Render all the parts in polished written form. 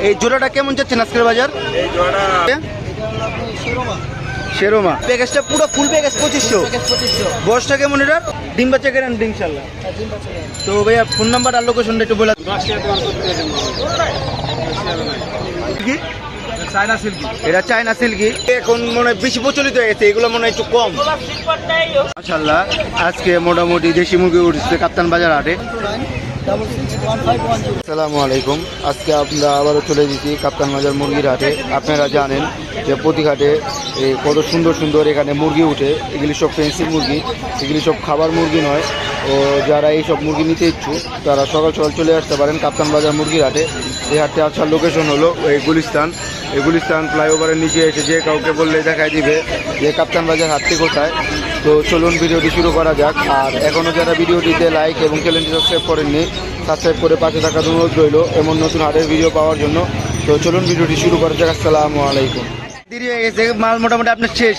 এই জোড়াটা কেমন যাচ্ছেন আজকের বাজার? এই জোড়াটা শেরোমা প্যাকেজটা পুরো ফুল প্যাকেজ 2500। বয়সটা কেমন এটা? ডিম বাচ্চা গ্যারান্টি ইনশাআল্লাহ। তো ভাইয়া ফোন নাম্বার আর লোকেশনটা একটু বলে কি? China silkie. এটা চায়না সিল্কি, এখন মনে হয় বেশি প্রচলিত হয়ে গেছে, এগুলো মনে হয় একটু কম। মাশাআল্লাহ আজকে মোটামুটি দেশি মুরগি উঠছে কাপ্তান বাজার হাটে। আসসালামু আলাইকুম। আজকে আমরা আবারও চলে এসেছি কাপ্তান বাজার মুরগির হাটে। আপনারা জানেন যে প্রতি হাটে কত সুন্দর সুন্দর এখানে মুরগি উঠে। এগুলি সব ফ্যান্সি মুরগি, এগুলি সব খাবার মুরগি নয়। ও যারা এই সব মুরগি নিতে ইচ্ছুক তারা সকাল সকাল চলে আসতে পারেন কাপ্তান বাজার মুরগির হাটে। এই হাটে আসার লোকেশন হলো এই গুলিস্তান। এই গুলিস্তান ফ্লাইওভারের নিচে এসে যে কাউকে বললে দেখায় দিবে যে কাপ্তান বাজার হাটটি কোথায়। তো চলুন ভিডিওটি শুরু করা যাক। আর এখনও যারা ভিডিওটিতে লাইক এবং চ্যানেলটি সাবস্ক্রাইব করেননি, সাবস্ক্রাইব করে পাশে থাকার অনুরোধ রইল এমন নতুন হাটের ভিডিও পাওয়ার জন্য। তো চলুন ভিডিওটি শুরু করা যাক। আসসালামু আলাইকুম। দেরি হয়ে গেছে, মাল মোটামুটি আপনার শেষ।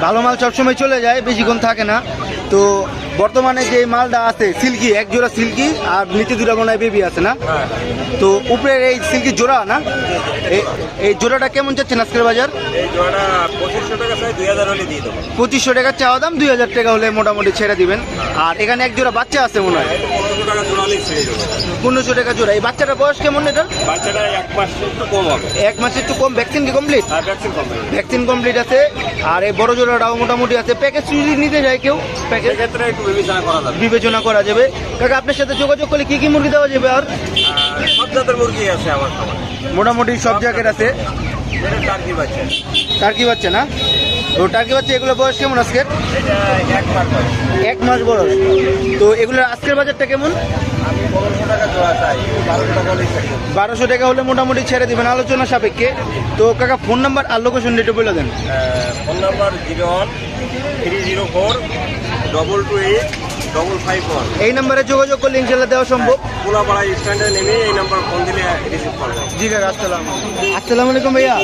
ভালো মাল সবসময় চলে যায়, বেশিক্ষণ থাকে না। তো বর্তমানে যে মালটা আছে সিল্কি, এক জোড়া সিল্কি আর নিচে দুটা মনে হয় বেবি আছে না? তো উপরের এই সিল্কি জোড়া না, এই জোড়াটা কেমন যাচ্ছেন আজকের বাজার? এই জোড়াটা 2500 টাকা চাই, 2000 হলে দিয়ে দেবো। 2500 টাকা চাওয়া দাম, 2000 টাকা হলে মোটামুটি ছেড়ে দিবেন। আর এখানে এক জোড়া বাচ্চা আছে মনে হয়, 1500 টাকা জোড়া হলেই ছেড়ে দেবো। 1500 টাকা জোড়া। এই বাচ্চাটার বয়স কেমন এটা? বাচ্চাটা 1 মাস একটু কম হবে। 1 মাস একটু কম। ভ্যাকসিন কি কমপ্লিট? আর ভ্যাকসিন কমপ্লিট। ভ্যাকসিন কমপ্লিট আছে। আর এই বড় জোড়াটাও মোটামুটি আছে। প্যাকেজ যদি নিতে যায় কেউ, প্যাকেজ ক্ষেত্রে একটু বিবেচনা করা যাবে। বিবেচনা করা যাবে। কাকা আপনার সাথে যোগাযোগ করলে কি কি মুরগি দেওয়া যাবে? আর সব জাতের মুরগি আছে আমার খাবার। মোটামুটি সব জায়গায় আছে। এটা টার্কি বাচ্চা। টার্কি বাচ্চা না? তো টার্কি বাচ্চা এগুলো বয়স কেমন আজকের? এটা 1 মাস বয়স। 1 মাস বয়স। তো এগুলোর আজকের বাজারটা কেমন? আমি 1500 টাকা জোড়া চাই, 1200 টাকা হলেই ছেড়ে দেবো। 1200 টাকা হলে মোটামুটি ছেড়ে দিবেন আলোচনা সাপেক্ষে। তো কাকা ফোন নাম্বার আর লোকেশন একটু বলে দেন। Phone number 01-304-228-551। এই নাম্বারে যোগাযোগ করলে ইনশাল্লাহ দেওয়া সম্ভব। পোলাপাড়া স্ট্যান্ডে নেমে এই নাম্বার ফোন দিলে রিসিভ করবো। জি কাকা আসসালামু আলাইকুম ভাইয়া।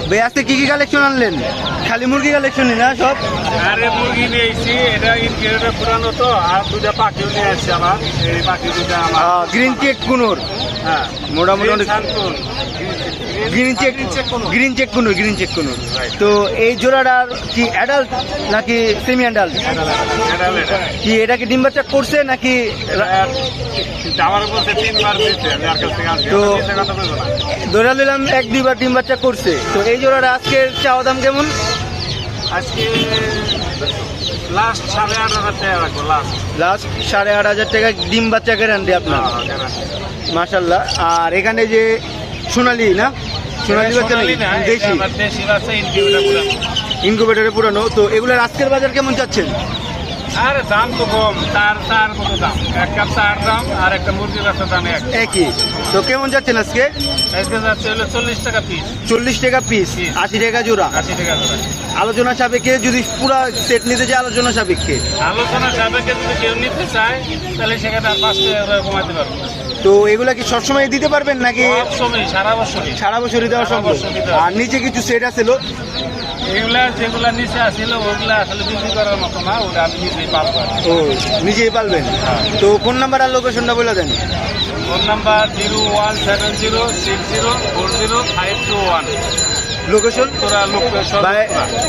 ভাইয়া আজকে কি কি কালেকশন আনলেন? খালি মুরগি কালেকশনই না সব? আরে মুরগি নিয়েছি, এটা ইনকিউবেটর পুরানো তো, আর দুটা পাখিও নিয়ে আসছে আমার। এই পাখি দুটা আমার গ্রিন চেক কুনুর। হ্যাঁ, মোটামুটি অনেক শান্তন গ্রিন চেক কুনুর। তো এই জোড়াটার কি অ্যাডাল্ট নাকি সেমি অ্যাডাল্ট? কি এটা কি ডিম বাচ্চা করছে নাকি? আমার বলছে 3 বার দিচ্ছে, আমি আর কাছ থেকে আনছি। তো কথা বলবো না। ধরে নিলাম 1-2 বার ডিম বাচ্চা করছে। তো এই জোড়াটা আজকের চাওয়া দাম কেমন? আজকে লাস্ট 8500 টাকা রাখবো। লাস্ট 8500 টাকা ডিম বাচ্চা গ্যারান্টি আপনার। মাশাল্লাহ। আর এখানে যে সোনালি না, সোনালি বাচ্চা নাকি দেশি? দেশি বাচ্চা, ইনকিউবেটর পুরানো। ইনকিউবেটরে পুরানো। তো এগুলোর আজকের বাজার কেমন যাচ্ছেন? আরে দাম তো কম, তার কত দাম? 1 কাপ তার দাম আর একটা মুরগির বাচ্চার দাম একই। তো কেমন যাচ্ছেন আজকে? আজকে যাচ্ছে হলো 40 টাকা পিস। 40 টাকা পিস, 80 টাকা জোড়া। 80 টাকা জোড়া। আলোচনা সাপেক্ষে যদি পুরা সেট নিতে চায়, আলোচনা সাপেক্ষে। আলোচনা সাপেক্ষে যদি কেউ নিতে চায় তাহলে সেখানে আর 5 টাকা করে কমাতে পারবো। তো এগুলা কি সবসময় দিতে পারবেন নাকি সবসময় সারা বছরই? সারা বছরই দেওয়া সম্ভব। আর নিচে কিছু সেট আছে এগুলা যেগুলা নিচে আসছিল ওগুলা আসলে বিক্রি করার মতো না, ওটা আমি নিজেই পালবো। ও নিজেই পালবেন? তো ফোন নাম্বার আর লোকেশনটা বলে দেন। Phone number 017060400521। লোকেশন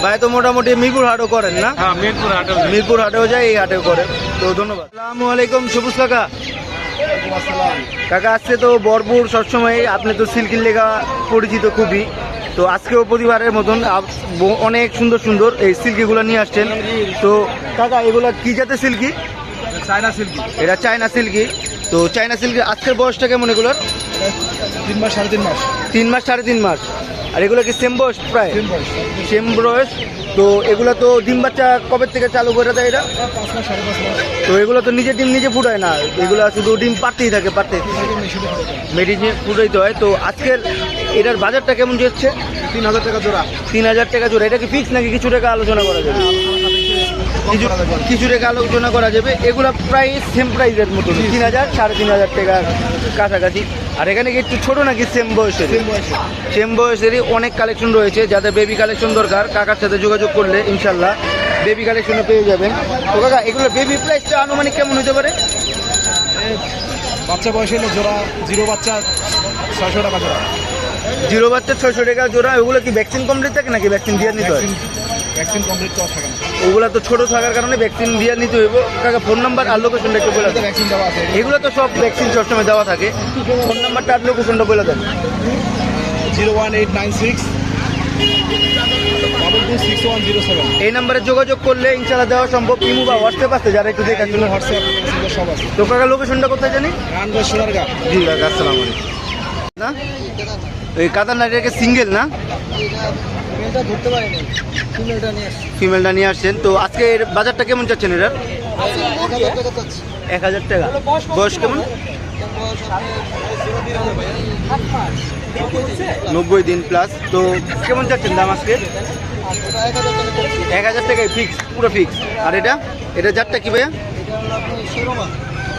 ভাই তো মোটামুটি মিরপুর হাটও করেন না? হ্যাঁ, মিরপুর হাটেও যায়, এই হাটেও করেন। তো ধন্যবাদ। আসসালামু আলাইকুম সবুজ কাকা। কাকা আসছে তো ভরপুর সবসময়, আপনি তো সিল্কির লেগা পরিচিত খুবই। তো আজকেও প্রতিবারের মতন অনেক সুন্দর সুন্দর এই সিল্কিগুলো নিয়ে আসছেন। তো কাকা এগুলা কি জাতের সিল্কি? China silkie. এটা চায়না সিল্কি। তো চায়না সিল্কি আজকের বয়সটা কেমন এগুলোর? 3 মাস 3.5 মাস। 3 মাস 3.5 মাস। আর এগুলো কি সেম বয়স? প্রায় সেম বয়স। তো এগুলো তো ডিম বাচ্চা কবে থেকে চালু করে দেয় এটা? 5 মাস 5.5 মাস। তো এগুলো তো নিজে ডিম নিজে ফুটায় না, এগুলো শুধু ডিম পাড়তেই থাকে, মেডিসিন ফুটাইতে হয়। তো আজকের এটার বাজারটা কেমন যাচ্ছে? 3000 টাকা জোড়া। 3000 টাকা জোড়া। এটা কি ফিক্স নাকি কিছু টাকা আলোচনা করা যাবে? কিছু টাকা আলোচনা করা যাবে। এগুলো প্রায় সেম প্রাইসের মতো, 3000 3500 টাকার কাছাকাছি। আর এখানে কি একটু ছোটো নাকি সেম বয়সের? সেম বয়সেরই অনেক কালেকশন রয়েছে। যাদের বেবি কালেকশন দরকার কাকার সাথে যোগাযোগ করলে ইনশাল্লাহ বেবি কালেকশনও পেয়ে যাবেন। তো কাকা এগুলো বেবি প্রাইসটা আনুমানিক কেমন হতে পারে? বাচ্চা বয়স হলে জোড়া, জিরো বাচ্চা 600 টাকা জোড়া। জিরো বাচ্চা 600 টাকা জোড়া। ওগুলো কি ভ্যাকসিন কমপ্লিট থাকে নাকি ভ্যাকসিন দিয়ে নিতে হয়? ভ্যাকসিন কমপ্লিট করা থাকে না। ওগুলো তো ছোট থাকার কারণে ভ্যাকসিন দিয়ে নিতে হইব। কাকা ফোন নাম্বার আর লোকেশনটা একটু বলে দেন। ভ্যাকসিন দেওয়া আছে। এগুলো তো সব ভ্যাকসিন সবসময় দেওয়া থাকে। ফোন নাম্বারটা আর লোকেশনটা বলে দেন। 01896 226107। এই নাম্বারে যোগাযোগ করলে ইনশাআল্লাহ দেওয়া সম্ভব। ইমো বা হোয়াটসঅ্যাপ আছে যারা একটু দেখে আসলে। হোয়াটসঅ্যাপ সব আছে। তো কাকা লোকেশনটা কোথায় জানি? রানগঞ্জ সোনারগাঁ। জি কাকা আসসালামু আলাইকুম। না এই কাতার নাইটাকে সিঙ্গেল না? ফিমেলটা ধরতে পারিনি, ফিমেলটা নিয়ে আসছি। ফিমেলটা নিয়ে আসছেন। তো আজকে এর বাজারটা কেমন চাচ্ছেন এটার? 1000 টাকা। বয়স কেমন? 90 দিন প্লাস। তো কেমন চাচ্ছেন দাম আজকে? 1000 টাকায় ফিক্স, পুরো ফিক্স। আর এটা এটা জাতটা কি ভাইয়া?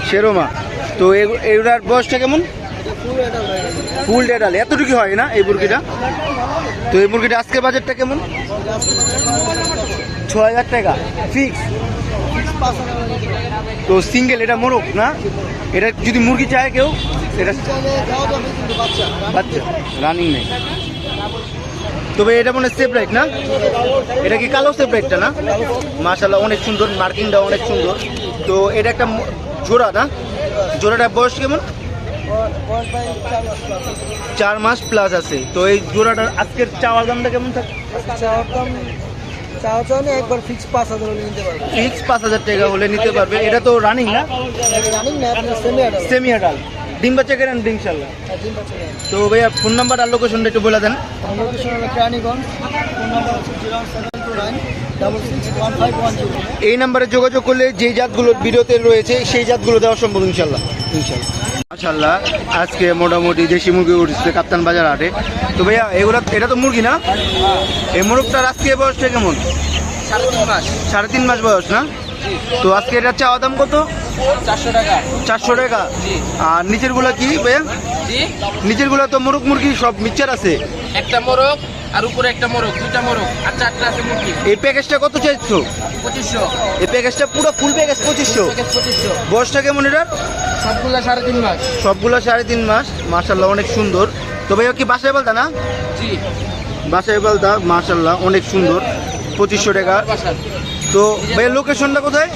শেরোমা। তো এগুলার বয়সটা কেমন? ফুল ডেডাল। এতটুকু হয় না এই মুরগিটা? তো এই মুরগিটা আজকের বাজারটা কেমন? 6000 টাকা ফিক্স। তো সিঙ্গেল, এটা মোরগ না? এটা যদি মুরগি চায় কেউ, এটা বাচ্চা রানিং নেই। তবে এটা মনে হয় সেপারেট না? এটা কি কালো সেপারেটটা না? মাশাআল্লাহ অনেক সুন্দর, মার্কিংটা অনেক সুন্দর। তো এটা একটা জোড়া না? জোড়াটার বয়স কেমন? 4 মাস প্লাস আছে। তো এই জোড়াটার আজকের চাওয়ার দামটা কেমন থাকে? একবার ফিক্স 5000 হলে নিতে পারবে। ফিক্স 5000 টাকা হলে নিতে পারবে। এটা তো রানিং না? রানিং না, আপনার সেমি অ্যাডাল্ট। Semi adult. ডিম বাচ্চা কেন ইনশাল্লাহ। তো ভাইয়া ফোন নাম্বার আর লোকেশনটা একটু বলে দেন। লোকেশন হলো রানীগঞ্জ, ফোন নাম্বার হচ্ছে 079266510। এই নাম্বারে যোগাযোগ করলে যে জাতগুলো ভিডিওতে রয়েছে সেই জাতগুলো দেওয়া সম্ভব ইনশাল্লাহ। মাশাআল্লাহ আজকে মোটামুটি দেশি মুরগি উঠছে কাপ্তান বাজার হাটে। তো ভাইয়া এগুলো, এটা তো মুরগি না? এই মুরগটার আজকে বয়সটা কেমন? 3.5 মাস। 3.5 মাস বয়স না? তো আজকে এটা চাওয়া দাম কত? 400 টাকা। 400 টাকা। আর নিচের গুলা কি ভাইয়া? জি, নিচের গুলা তো মোরগ মুরগি সব মিক্সচার আছে। একটা মোরগ আর উপরে একটা মোরগ, দুইটা মোরগ আর 4টা আছে মুরগি। এই প্যাকেজটা কত চাইছো? 2500। এই প্যাকেজটা পুরো ফুল প্যাকেজ 2500। 2500। বয়সটা কেমন এটা? সবগুলা 3.5 মাস। সবগুলো 3.5 মাস। মাশাআল্লাহ অনেক সুন্দর। তো ভাইয়া কি বাসায় বলতা না? জি, বাসায় বলতা। মাশাআল্লাহ অনেক সুন্দর। 2500 টাকা। বাসার। তো ভাইয়া লোকেশনটা কোথায়?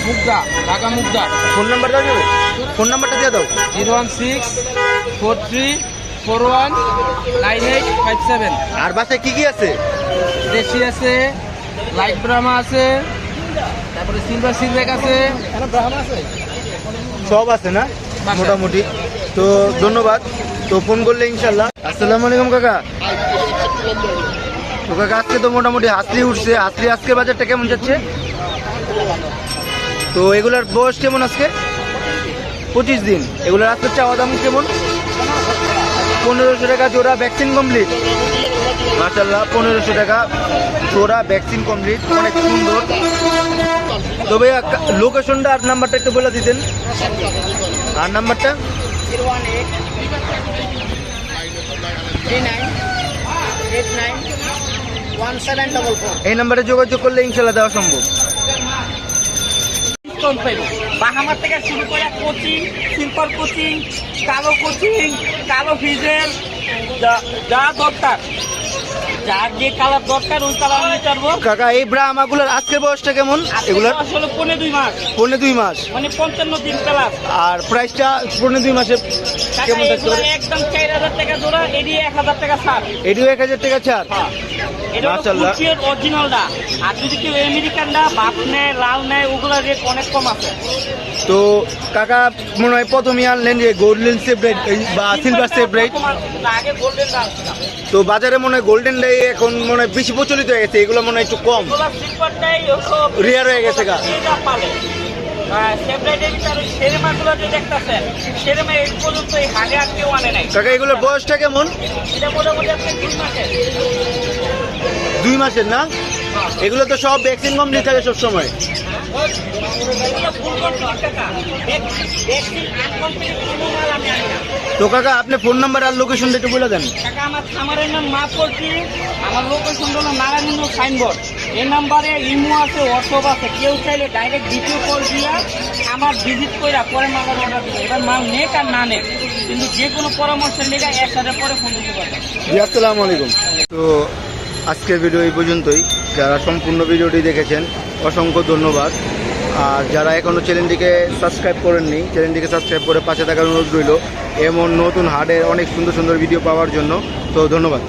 মুগদা, ঢাকা মুগদা। ফোন নাম্বারটা দেবে? ফোন নাম্বারটা দিয়ে দাও। 01643419857। আর বাসায় কি কি আছে? দেশি আছে, লাইট ব্রাহ্মা আছে, তারপরে সিলভার সিলভেক আছে। ব্রাহ্মা আছে, সব আছে না মোটামুটি? তো ধন্যবাদ। তো ফোন করলে ইনশাল্লাহ। আসসালামু আলাইকুম কাকা। তো কাকা আজকে তো মোটামুটি হাসলি উঠছে। হাসলি আজকে বাজারটা কেমন যাচ্ছে? তো এগুলার বয়স কেমন আজকে? 25 দিন। এগুলোর আজকে চাওয়া দাম কেমন? 1500 টাকা জোড়া, ভ্যাকসিন কমপ্লিট। মাশাআল্লাহ 1500 টাকা জোড়া, ভ্যাকসিন কমপ্লিট, অনেক সুন্দর। তো ভাইয়া লোকেশনটা আর নাম্বারটা একটু বলে দিতেন। আর নাম্বারটা? 01839891744। এই নাম্বারে যোগাযোগ করলে ইনশাল্লাহ দেওয়া সম্ভব। বাহামার থেকে শুরু করে কোচিং, সিম্পল কোচিং, কালো ফিজের, যা দরকার, যার যে কালার দরকার ওই কালার নিতে পারবো। কাকা এই ব্রাহ্মাগুলোর আজকের বয়সটা কেমন? এগুলার আসলে 2.5 মাস, 2.5 মাস। মানে 55 দিন প্লাস। আর প্রাইসটা 2.5 মাসে কেমন থাকতে পারে? একদম 4000 টাকা জোড়া, এটি 1000 টাকা ছাড়। এটিও 1000 টাকা ছাড়। এটা মাশাআল্লাহ। অরিজিনালটা। আর যদি কেউ আমেরিকানটা বাপ নেয়, লাল নেয়, ওগুলা রেট অনেক কম আছে। তো কাকা মনে হয় প্রথমে আনলেন যে গোল্ডেন সেপারেট বা সিলভার সেপারেট। আগে গোল্ডেন ডাল। তো বাজারে মনে হয় গোল্ডেন ডাই এখন মনে হয় বেশি প্রচলিত হয়ে গেছে। এগুলো মনে হয় একটু কম, ওগুলা সিলভারটাই রেয়ার হয়ে গেছে গা। পালে সেপারেটের ভিতরে সেরেমাগুলো যে দেখতেছেন, সেরেমা এই পর্যন্ত এই হাটে আর কেউ আনে নাই। কাকা এগুলোর বয়সটা কেমন? এটা মোটামুটি আপনি 2 মাসের। 2 মাসের না? এগুলো তো সব ভ্যাকসিন কমপ্লিট থাকে সবসময়। এগুলো ফুল কমপ্লিট টাকা। ভ্যাকসিন আনকমপ্লিট কোনো মাল আমি আনি না। তো কাকা আপনি ফোন নাম্বার আর লোকেশনটা একটু বলে দেন। টাকা আমার খামারের নাম মা পড়ছি, আমার লোকেশন হলো নারায়ণগঞ্জ সাইনবোর্ড। এই নাম্বারে ইমো আছে, হোয়াটসঅ্যাপ আছে। কেউ চাইলে ডাইরেক্ট ভিডিও কল দিয়া আমার ভিজিট করে পরে মালের অর্ডার দিবে। এবার মাল নেক আর না নেক, কিন্তু যে কোনো পরামর্শের লেগে একসাথে পরে ফোন দিতে পারবেন। জি আসসালামু আলাইকুম। তো আজকের ভিডিও এই পর্যন্তই। যারা সম্পূর্ণ ভিডিওটি দেখেছেন অসংখ্য ধন্যবাদ। আর যারা এখনও চ্যানেলটিকে সাবস্ক্রাইব করেননি, চ্যানেলটিকে সাবস্ক্রাইব করে পাশে থাকার অনুরোধ রইল এমন নতুন হাটের অনেক সুন্দর সুন্দর ভিডিও পাওয়ার জন্য। তো ধন্যবাদ।